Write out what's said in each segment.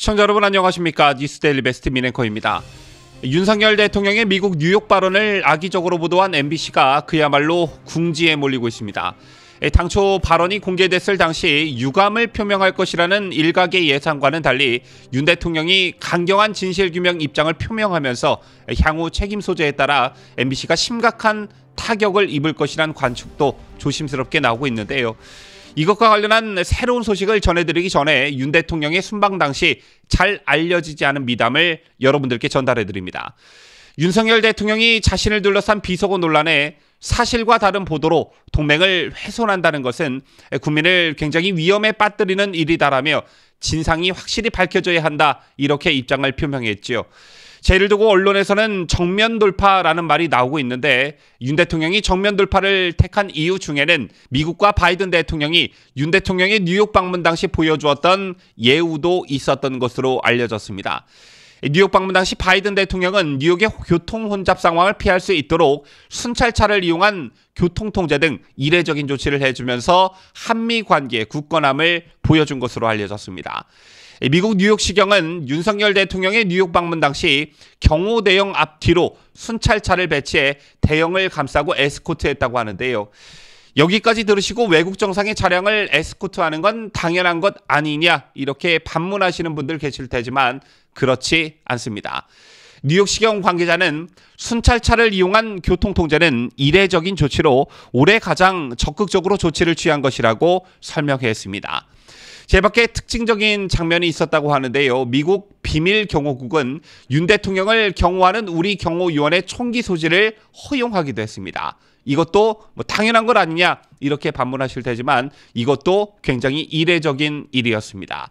시청자 여러분 안녕하십니까? 뉴스데일리 베스트 민앵커입니다. 윤석열 대통령의 미국 뉴욕 발언을 악의적으로 보도한 MBC가 그야말로 궁지에 몰리고 있습니다. 당초 발언이 공개됐을 당시 유감을 표명할 것이라는 일각의 예상과는 달리 윤 대통령이 강경한 진실규명 입장을 표명하면서 향후 책임 소재에 따라 MBC가 심각한 타격을 입을 것이란 관측도 조심스럽게 나오고 있는데요. 이것과 관련한 새로운 소식을 전해드리기 전에 윤 대통령의 순방 당시 잘 알려지지 않은 미담을 여러분들께 전달해드립니다. 윤석열 대통령이 자신을 둘러싼 비속어 논란에 사실과 다른 보도로 동맹을 훼손한다는 것은 국민을 굉장히 위험에 빠뜨리는 일이다라며 진상이 확실히 밝혀져야 한다, 이렇게 입장을 표명했지요. 이를 두고 언론에서는 정면 돌파라는 말이 나오고 있는데, 윤 대통령이 정면 돌파를 택한 이유 중에는 미국과 바이든 대통령이 윤 대통령의 뉴욕 방문 당시 보여주었던 예우도 있었던 것으로 알려졌습니다. 뉴욕 방문 당시 바이든 대통령은 뉴욕의 교통 혼잡 상황을 피할 수 있도록 순찰차를 이용한 교통통제 등 이례적인 조치를 해주면서 한미 관계의 굳건함을 보여준 것으로 알려졌습니다. 미국 뉴욕시경은 윤석열 대통령의 뉴욕 방문 당시 경호대형 앞뒤로 순찰차를 배치해 대형을 감싸고 에스코트했다고 하는데요. 여기까지 들으시고 외국 정상의 차량을 에스코트하는 건 당연한 것 아니냐, 이렇게 반문하시는 분들 계실 테지만 그렇지 않습니다. 뉴욕시경 관계자는 순찰차를 이용한 교통통제는 이례적인 조치로 올해 가장 적극적으로 조치를 취한 것이라고 설명했습니다. 제밖에 특징적인 장면이 있었다고 하는데요. 미국 비밀경호국은 윤 대통령을 경호하는 우리 경호위원회 총기 소지를 허용하기도 했습니다. 이것도 당연한 것 아니냐, 이렇게 반문하실 테지만 이것도 굉장히 이례적인 일이었습니다.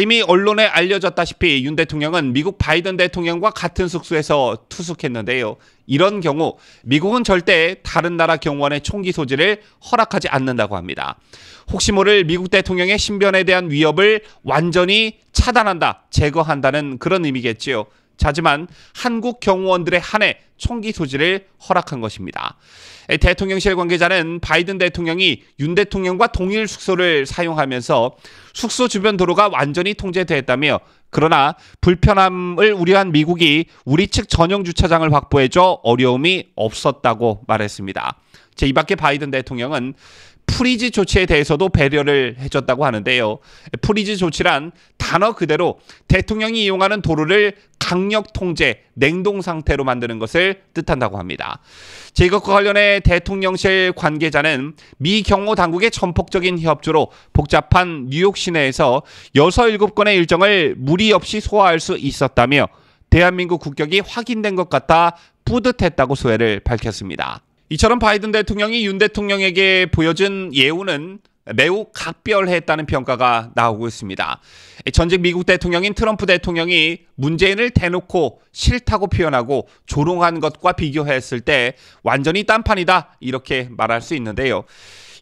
이미 언론에 알려졌다시피 윤 대통령은 미국 바이든 대통령과 같은 숙소에서 투숙했는데요. 이런 경우 미국은 절대 다른 나라 경호원의 총기 소지를 허락하지 않는다고 합니다. 혹시 모를 미국 대통령의 신변에 대한 위협을 완전히 차단한다, 제거한다는 그런 의미겠지요. 하지만 한국 경호원들에 한해 총기 소지를 허락한 것입니다. 대통령실 관계자는 바이든 대통령이 윤 대통령과 동일 숙소를 사용하면서 숙소 주변 도로가 완전히 통제됐다며, 그러나 불편함을 우려한 미국이 우리 측 전용 주차장을 확보해줘 어려움이 없었다고 말했습니다. 이 밖에 바이든 대통령은 프리즈 조치에 대해서도 배려를 해줬다고 하는데요. 프리즈 조치란 단어 그대로 대통령이 이용하는 도로를 강력 통제, 냉동 상태로 만드는 것을 뜻한다고 합니다. 이것과 관련해 대통령실 관계자는 미 경호 당국의 전폭적인 협조로 복잡한 뉴욕 시내에서 6, 7건의 일정을 무리 없이 소화할 수 있었다며 대한민국 국격이 확인된 것 같아 뿌듯했다고 소회를 밝혔습니다. 이처럼 바이든 대통령이 윤 대통령에게 보여준 예우는 매우 각별했다는 평가가 나오고 있습니다. 전직 미국 대통령인 트럼프 대통령이 문재인을 대놓고 싫다고 표현하고 조롱한 것과 비교했을 때 완전히 딴판이다, 이렇게 말할 수 있는데요.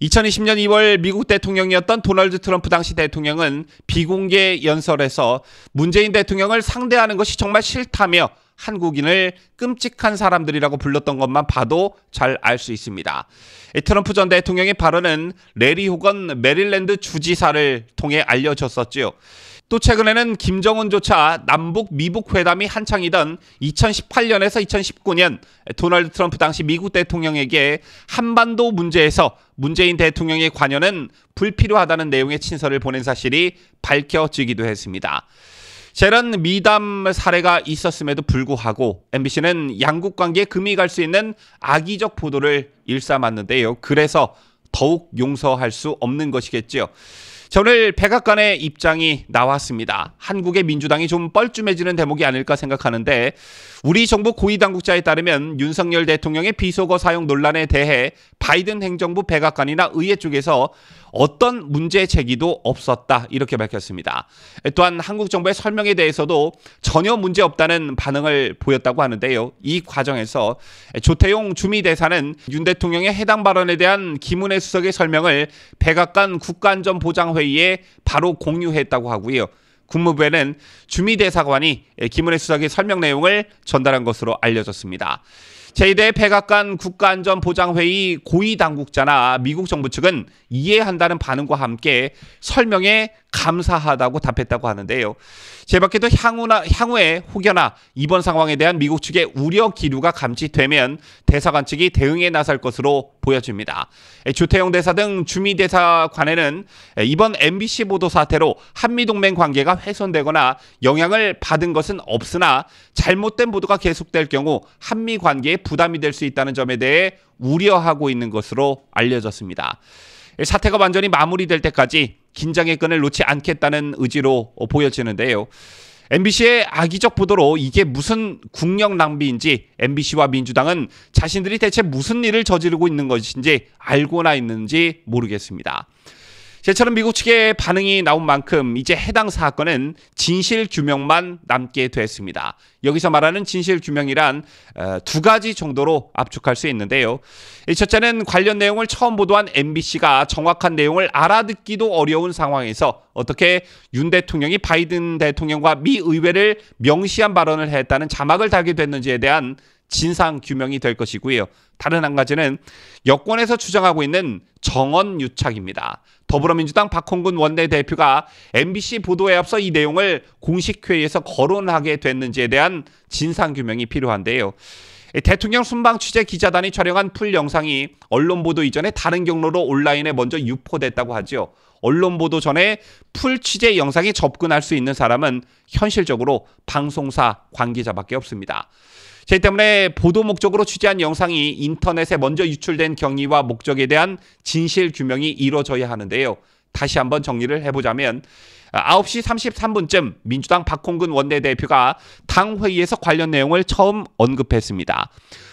2020년 2월 미국 대통령이었던 도널드 트럼프 당시 대통령은 비공개 연설에서 문재인 대통령을 상대하는 것이 정말 싫다며 한국인을 끔찍한 사람들이라고 불렀던 것만 봐도 잘 알 수 있습니다. 트럼프 전 대통령의 발언은 레리 호건 메릴랜드 주지사를 통해 알려졌었죠. 또 최근에는 김정은조차 남북 미북 회담이 한창이던 2018년에서 2019년 도널드 트럼프 당시 미국 대통령에게 한반도 문제에서 문재인 대통령의 관여는 불필요하다는 내용의 친서를 보낸 사실이 밝혀지기도 했습니다. 이런 미담 사례가 있었음에도 불구하고 MBC는 양국 관계에 금이 갈 수 있는 악의적 보도를 일삼았는데요. 그래서 더욱 용서할 수 없는 것이겠죠. 오늘 백악관의 입장이 나왔습니다. 한국의 민주당이 좀 뻘쭘해지는 대목이 아닐까 생각하는데, 우리 정부 고위당국자에 따르면 윤석열 대통령의 비속어 사용 논란에 대해 바이든 행정부 백악관이나 의회 쪽에서 어떤 문제 제기도 없었다, 이렇게 밝혔습니다. 또한 한국 정부의 설명에 대해서도 전혀 문제 없다는 반응을 보였다고 하는데요. 이 과정에서 조태용 주미대사는 윤 대통령의 해당 발언에 대한 김은혜 수석의 설명을 백악관 국가안전보장회의에 바로 공유했다고 하고요. 국무부에는 주미대사관이 김은혜 수석의 설명 내용을 전달한 것으로 알려졌습니다. 제2대 백악관 국가안전보장회의 고위 당국자나 미국 정부 측은 이해한다는 반응과 함께 설명에 감사하다고 답했다고 하는데요. 제밖에도 향후에 혹여나 이번 상황에 대한 미국 측의 우려 기류가 감지되면 대사관 측이 대응에 나설 것으로 보여집니다. 주태영 대사 등 주미 대사관에는 이번 MBC 보도 사태로 한미동맹 관계가 훼손되거나 영향을 받은 것은 없으나 잘못된 보도가 계속될 경우 한미 관계에 부담이 될 수 있다는 점에 대해 우려하고 있는 것으로 알려졌습니다. 사태가 완전히 마무리될 때까지 긴장의 끈을 놓지 않겠다는 의지로 보여지는데요. MBC의 악의적 보도로 이게 무슨 국력 낭비인지 MBC와 민주당은 자신들이 대체 무슨 일을 저지르고 있는 것인지 알고나 있는지 모르겠습니다. 이제처럼 미국 측의 반응이 나온 만큼 이제 해당 사건은 진실 규명만 남게 됐습니다. 여기서 말하는 진실 규명이란 두 가지 정도로 압축할 수 있는데요. 첫째는 관련 내용을 처음 보도한 MBC가 정확한 내용을 알아듣기도 어려운 상황에서 어떻게 윤 대통령이 바이든 대통령과 미 의회를 명시한 발언을 했다는 자막을 달게 됐는지에 대한 진상 규명이 될 것이고요. 다른 한 가지는 여권에서 주장하고 있는 정언 유착입니다. 더불어민주당 박홍근 원내대표가 MBC 보도에 앞서 이 내용을 공식 회의에서 거론하게 됐는지에 대한 진상 규명이 필요한데요. 대통령 순방 취재 기자단이 촬영한 풀 영상이 언론 보도 이전에 다른 경로로 온라인에 먼저 유포됐다고 하죠. 언론 보도 전에 풀 취재 영상에 접근할 수 있는 사람은 현실적으로 방송사 관계자밖에 없습니다. 제 때문에 보도 목적으로 취재한 영상이 인터넷에 먼저 유출된 경위와 목적에 대한 진실 규명이 이루어져야 하는데요. 다시 한번 정리를 해보자면 9시 33분쯤 민주당 박홍근 원내대표가 당 회의에서 관련 내용을 처음 언급했습니다.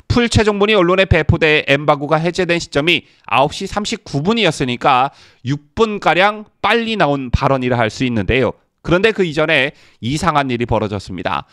풀 최종본이 언론에 배포돼 엠바고가 해제된 시점이 9시 39분이었으니까 6분가량 빨리 나온 발언이라 할 수 있는데요. 그런데 그 이전에 이상한 일이 벌어졌습니다.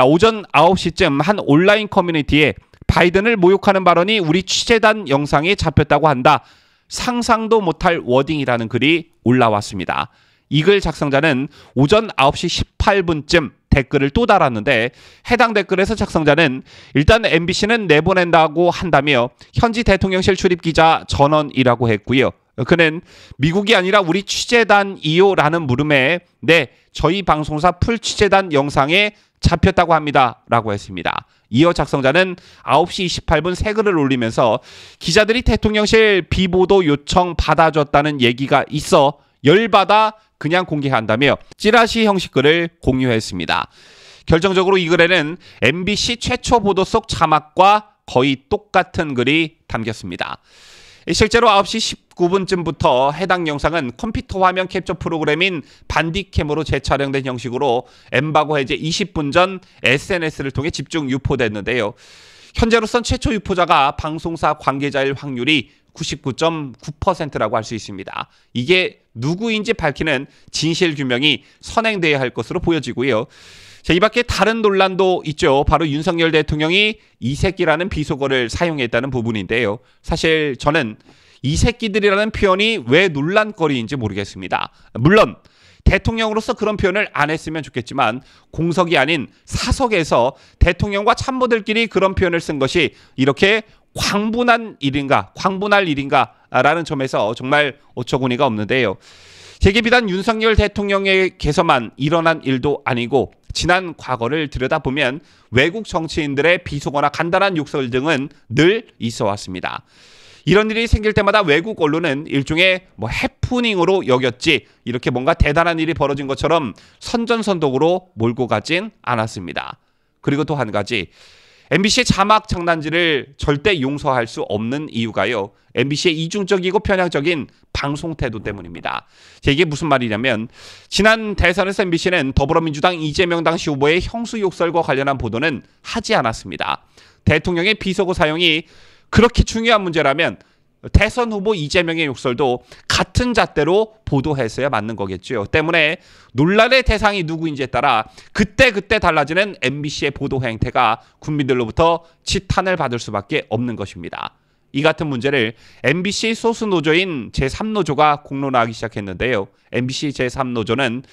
오전 9시쯤 한 온라인 커뮤니티에 바이든을 모욕하는 발언이 우리 취재단 영상에 잡혔다고 한다. 상상도 못할 워딩이라는 글이 올라왔습니다. 이 글 작성자는 오전 9시 18분쯤 댓글을 또 달았는데 해당 댓글에서 작성자는 일단 MBC는 내보낸다고 한다며 현지 대통령실 출입기자 전원이라고 했고요. 그는 미국이 아니라 우리 취재단이요 라는 물음에 네, 저희 방송사 풀 취재단 영상에 잡혔다고 합니다 라고 했습니다. 이어 작성자는 9시 28분 새 글을 올리면서 기자들이 대통령실 비보도 요청 받아줬다는 얘기가 있어 열받아 그냥 공개한다며 찌라시 형식 글을 공유했습니다. 결정적으로 이 글에는 MBC 최초 보도 속 자막과 거의 똑같은 글이 담겼습니다. 실제로 9시 19분쯤부터 해당 영상은 컴퓨터 화면 캡처 프로그램인 반디캠으로 재촬영된 형식으로 엠바고 해제 20분 전 SNS를 통해 집중 유포됐는데요. 현재로선 최초 유포자가 방송사 관계자일 확률이 99.9%라고 할 수 있습니다. 이게 누구인지 밝히는 진실 규명이 선행돼야 할 것으로 보여지고요. 자, 이 밖에 다른 논란도 있죠. 바로 윤석열 대통령이 이 새끼라는 비속어를 사용했다는 부분인데요. 사실 저는 이 새끼들이라는 표현이 왜 논란거리인지 모르겠습니다. 물론 대통령으로서 그런 표현을 안 했으면 좋겠지만 공석이 아닌 사석에서 대통령과 참모들끼리 그런 표현을 쓴 것이 이렇게 광분할 일인가 라는 점에서 정말 어처구니가 없는데요. 제게 비단 윤석열 대통령에게서만 일어난 일도 아니고 지난 과거를 들여다보면 외국 정치인들의 비속어나 간단한 욕설 등은 늘 있어 왔습니다. 이런 일이 생길 때마다 외국 언론은 일종의 해프닝으로 여겼지 이렇게 뭔가 대단한 일이 벌어진 것처럼 선전선독으로 몰고 가진 않았습니다. 그리고 또 한 가지, MBC의 자막 장난질을 절대 용서할 수 없는 이유가요. MBC의 이중적이고 편향적인 방송 태도 때문입니다. 이게 무슨 말이냐면 지난 대선에서 MBC는 더불어민주당 이재명 당시 후보의 형수 욕설과 관련한 보도는 하지 않았습니다. 대통령의 비속어 사용이 그렇게 중요한 문제라면 대선 후보 이재명의 욕설도 같은 잣대로 보도했어야 맞는 거겠죠. 때문에 논란의 대상이 누구인지에 따라 그때 달라지는 MBC의 보도 행태가 국민들로부터 지탄을 받을 수밖에 없는 것입니다. 이 같은 문제를 MBC 소수 노조인 제3노조가 공론화하기 시작했는데요. MBC 제3노조는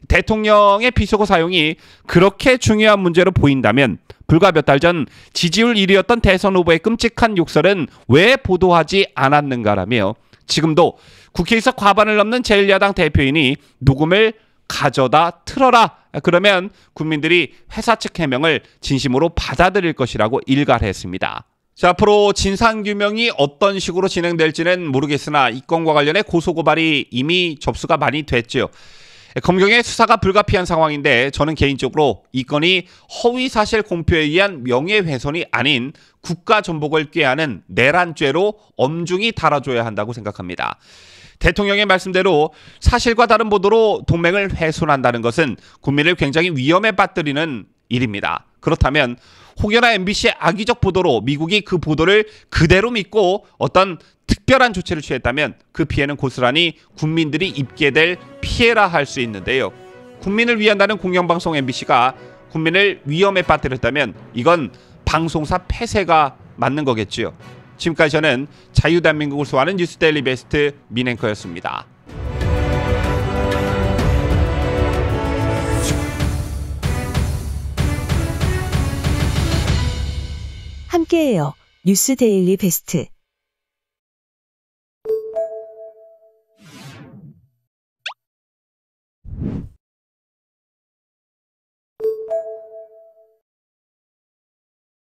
대통령의 비속어 사용이 그렇게 중요한 문제로 보인다면 불과 몇 달 전 지지율 1위였던 대선 후보의 끔찍한 욕설은 왜 보도하지 않았는가라며 지금도 국회에서 과반을 넘는 제1야당 대표인이 녹음을 가져다 틀어라. 그러면 국민들이 회사 측 해명을 진심으로 받아들일 것이라고 일갈했습니다. 자, 앞으로 진상규명이 어떤 식으로 진행될지는 모르겠으나 이 건과 관련해 고소고발이 이미 접수가 많이 됐죠. 검경의 수사가 불가피한 상황인데 저는 개인적으로 이 건이 허위사실 공표에 의한 명예훼손이 아닌 국가전복을 꾀하는 내란죄로 엄중히 다뤄줘야 한다고 생각합니다. 대통령의 말씀대로 사실과 다른 보도로 동맹을 훼손한다는 것은 국민을 굉장히 위험에 빠뜨리는 일입니다. 그렇다면 혹여나 MBC의 악의적 보도로 미국이 그 보도를 그대로 믿고 어떤 특별한 조치를 취했다면 그 피해는 고스란히 국민들이 입게 될 피해라 할 수 있는데요. 국민을 위한다는 공영방송 MBC가 국민을 위험에 빠뜨렸다면 이건 방송사 폐쇄가 맞는 거겠지요. 지금까지 저는 자유대한민국을 소화하는 뉴스데일리 베스트 민앵커였습니다. 함께해요. 뉴스데일리 베스트.